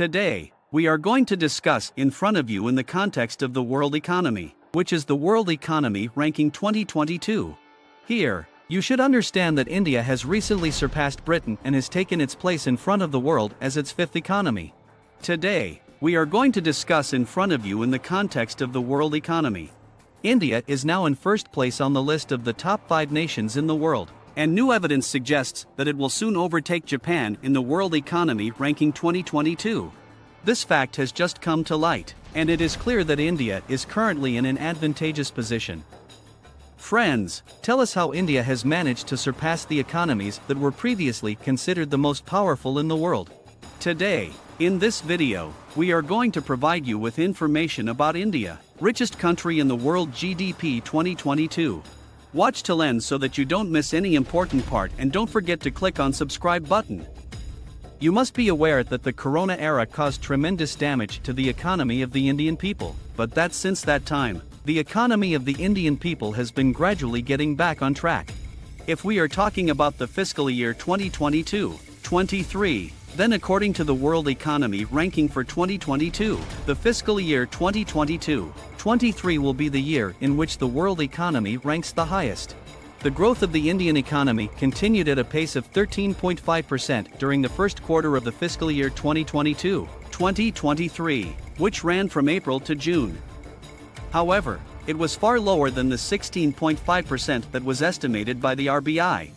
Today, we are going to discuss in front of you in the context of the world economy, which is the World Economy Ranking 2022. Here, you should understand that India has recently surpassed Britain and has taken its place in front of the world as its fifth economy. Today, we are going to discuss in front of you in the context of the world economy. India is now in first place on the list of the top 5 nations in the world, and new evidence suggests that it will soon overtake Japan in the World Economy Ranking 2022. This fact has just come to light, and it is clear that India is currently in an advantageous position. Friends, tell us how India has managed to surpass the economies that were previously considered the most powerful in the world. Today, in this video, we are going to provide you with information about India, richest country in the world GDP 2022. Watch till end so that you don't miss any important part, and don't forget to click on subscribe button. You must be aware that the corona era caused tremendous damage to the economy of the Indian people, but that since that time, the economy of the Indian people has been gradually getting back on track. If we are talking about the fiscal year 2022-23, then according to the World Economy Ranking for 2022, the fiscal year 2022-23 will be the year in which the world economy ranks the highest. The growth of the Indian economy continued at a pace of 13.5% during the first quarter of the fiscal year 2022-2023, which ran from April to June. However, it was far lower than the 16.5% that was estimated by the RBI.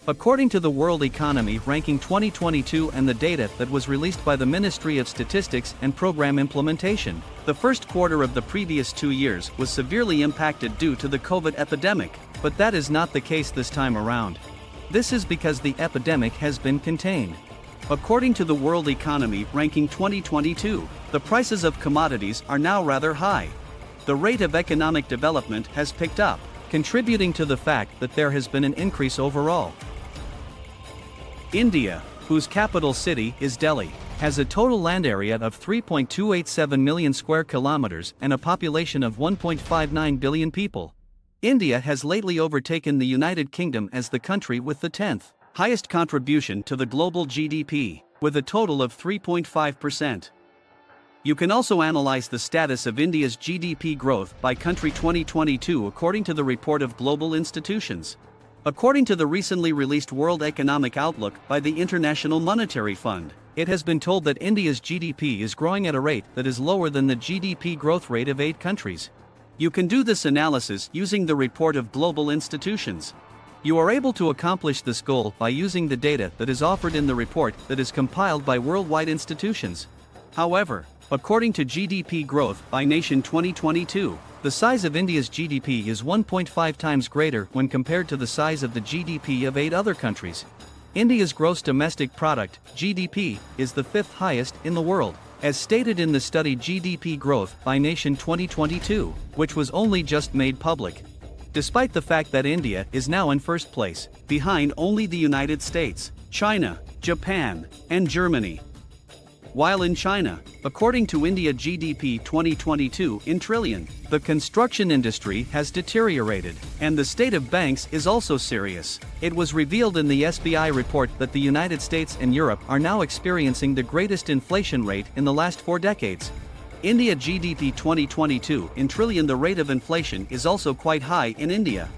According to the World Economy Ranking 2022 and the data that was released by the Ministry of Statistics and Program Implementation, the first quarter of the previous 2 years was severely impacted due to the COVID epidemic, but that is not the case this time around. This is because the epidemic has been contained. According to the World Economy Ranking 2022, the prices of commodities are now rather high. The rate of economic development has picked up, contributing to the fact that there has been an increase overall. India, whose capital city is Delhi, has a total land area of 3.287 million square kilometers and a population of 1.59 billion people. India has lately overtaken the United Kingdom as the country with the 10th highest contribution to the global GDP, with a total of 3.5%. You can also analyze the status of India's GDP growth by country 2022 according to the report of global institutions. According to the recently released World Economic Outlook by the International Monetary Fund, it has been told that India's GDP is growing at a rate that is lower than the GDP growth rate of 8 countries. You can do this analysis using the report of global institutions. You are able to accomplish this goal by using the data that is offered in the report that is compiled by worldwide institutions. However, according to GDP growth by nation 2022, the size of India's GDP is 1.5 times greater when compared to the size of the GDP of 8 other countries. India's gross domestic product, GDP, is the 5th highest in the world, as stated in the study GDP growth by nation 2022, which was only just made public. Despite the fact that India is now in first place, behind only the United States, China, Japan, and Germany. While in China, according to India GDP 2022 in trillion, the construction industry has deteriorated, and the state of banks is also serious. It was revealed in the SBI report that the United States and Europe are now experiencing the greatest inflation rate in the last 4 decades. India GDP 2022 in trillion. The rate of inflation is also quite high in India.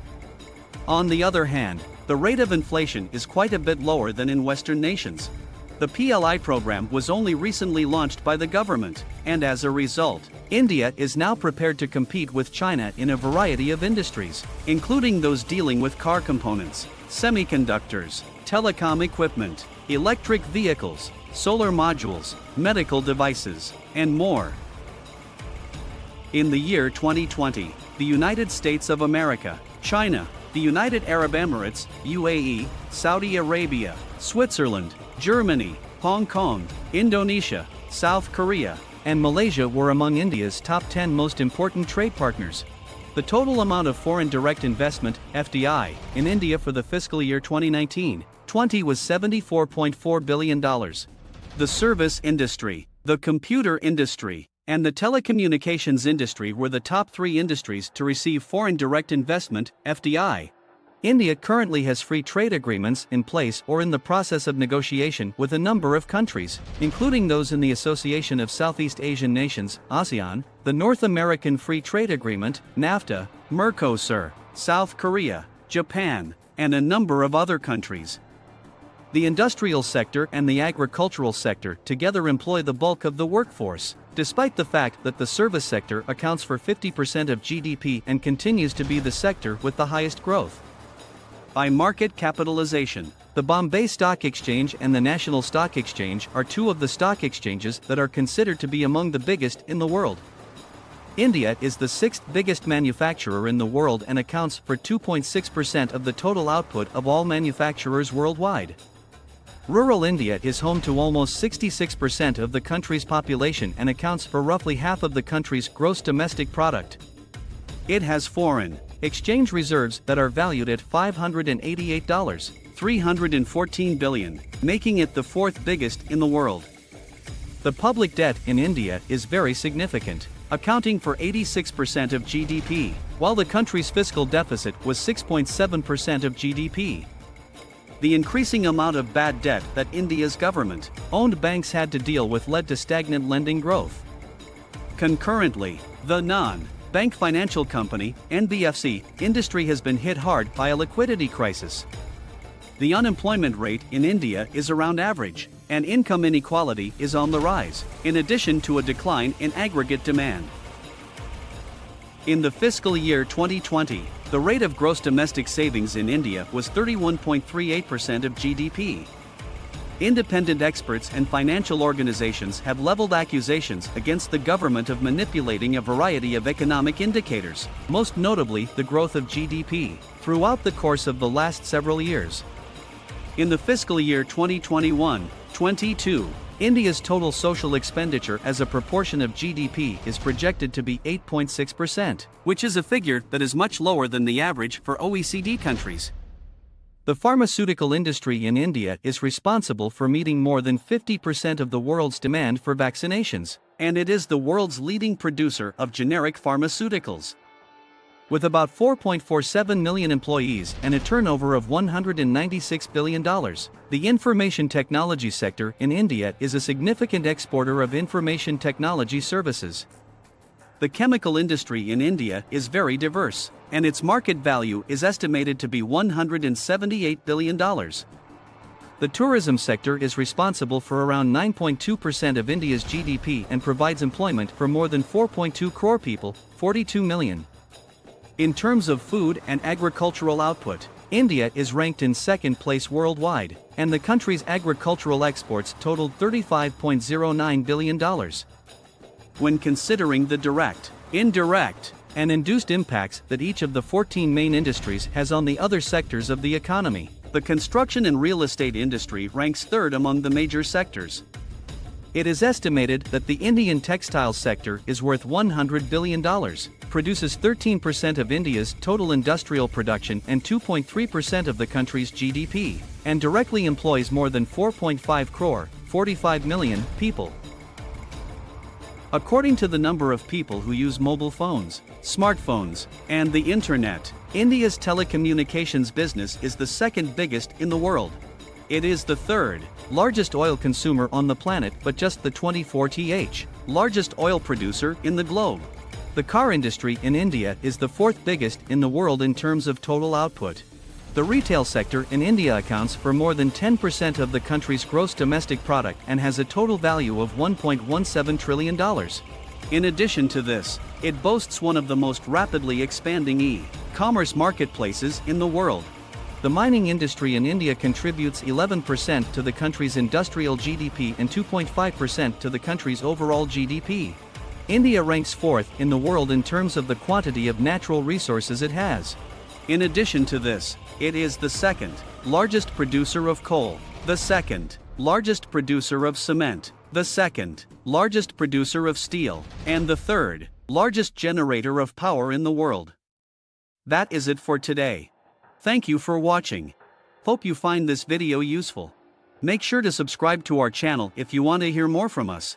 On the other hand, the rate of inflation is quite a bit lower than in Western nations. The PLI program was only recently launched by the government, and as a result, India is now prepared to compete with China in a variety of industries, including those dealing with car components, semiconductors, telecom equipment, electric vehicles, solar modules, medical devices, and more. In the year 2020, the United States of America, China, the United Arab Emirates, UAE, Saudi Arabia, Switzerland, Germany, Hong Kong, Indonesia, South Korea, and Malaysia were among India's top 10 most important trade partners. The total amount of foreign direct investment, FDI, in India for the fiscal year 2019-20 was $74.4 billion. The service industry, the computer industry, and the telecommunications industry were the top 3 industries to receive foreign direct investment, FDI. India currently has free trade agreements in place or in the process of negotiation with a number of countries, including those in the Association of Southeast Asian Nations, ASEAN, the North American Free Trade Agreement, NAFTA, Mercosur, South Korea, Japan, and a number of other countries. The industrial sector and the agricultural sector together employ the bulk of the workforce, despite the fact that the service sector accounts for 50% of GDP and continues to be the sector with the highest growth. By market capitalization, the Bombay Stock Exchange and the National Stock Exchange are two of the stock exchanges that are considered to be among the biggest in the world. India is the sixth biggest manufacturer in the world and accounts for 2.6% of the total output of all manufacturers worldwide. Rural India is home to almost 66% of the country's population and accounts for roughly half of the country's gross domestic product. It has foreign exchange reserves that are valued at $588, 314 billion, making it the fourth biggest in the world. The public debt in India is very significant, accounting for 86% of GDP, while the country's fiscal deficit was 6.7% of GDP. The increasing amount of bad debt that India's government-owned banks had to deal with led to stagnant lending growth. Concurrently, the non-bank financial company (NBFC) industry has been hit hard by a liquidity crisis. The unemployment rate in India is around average, and income inequality is on the rise, in addition to a decline in aggregate demand. In the fiscal year 2020, the rate of gross domestic savings in India was 31.38% of GDP. Independent experts and financial organizations have leveled accusations against the government of manipulating a variety of economic indicators, most notably the growth of GDP, throughout the course of the last several years. In the fiscal year 2021-22, India's total social expenditure as a proportion of GDP is projected to be 8.6%, which is a figure that is much lower than the average for OECD countries. The pharmaceutical industry in India is responsible for meeting more than 50% of the world's demand for vaccinations, and it is the world's leading producer of generic pharmaceuticals. With about 4.47 million employees and a turnover of $196 billion, the information technology sector in India is a significant exporter of information technology services. The chemical industry in India is very diverse, and its market value is estimated to be $178 billion. The tourism sector is responsible for around 9.2% of India's GDP and provides employment for more than 4.2 crore people, 42 million. In terms of food and agricultural output, India is ranked in second place worldwide, and the country's agricultural exports totaled $35.09 billion. When considering the direct, indirect, and induced impacts that each of the 14 main industries has on the other sectors of the economy, the construction and real estate industry ranks third among the major sectors. It is estimated that the Indian textiles sector is worth $100 billion, produces 13% of India's total industrial production and 2.3% of the country's GDP, and directly employs more than 4.5 crore, 45 million, people. According to the number of people who use mobile phones, smartphones, and the internet, India's telecommunications business is the second biggest in the world. It is the third largest oil consumer on the planet, but just the 24th largest oil producer in the globe. The car industry in India is the fourth biggest in the world in terms of total output. The retail sector in India accounts for more than 10% of the country's gross domestic product and has a total value of $1.17 trillion. In addition to this, it boasts one of the most rapidly expanding e-commerce marketplaces in the world. The mining industry in India contributes 11% to the country's industrial GDP and 2.5% to the country's overall GDP. India ranks fourth in the world in terms of the quantity of natural resources it has. In addition to this, it is the second largest producer of coal, the second largest producer of cement, the second largest producer of steel, and the third largest generator of power in the world. That is it for today. Thank you for watching. Hope you find this video useful. Make sure to subscribe to our channel if you want to hear more from us.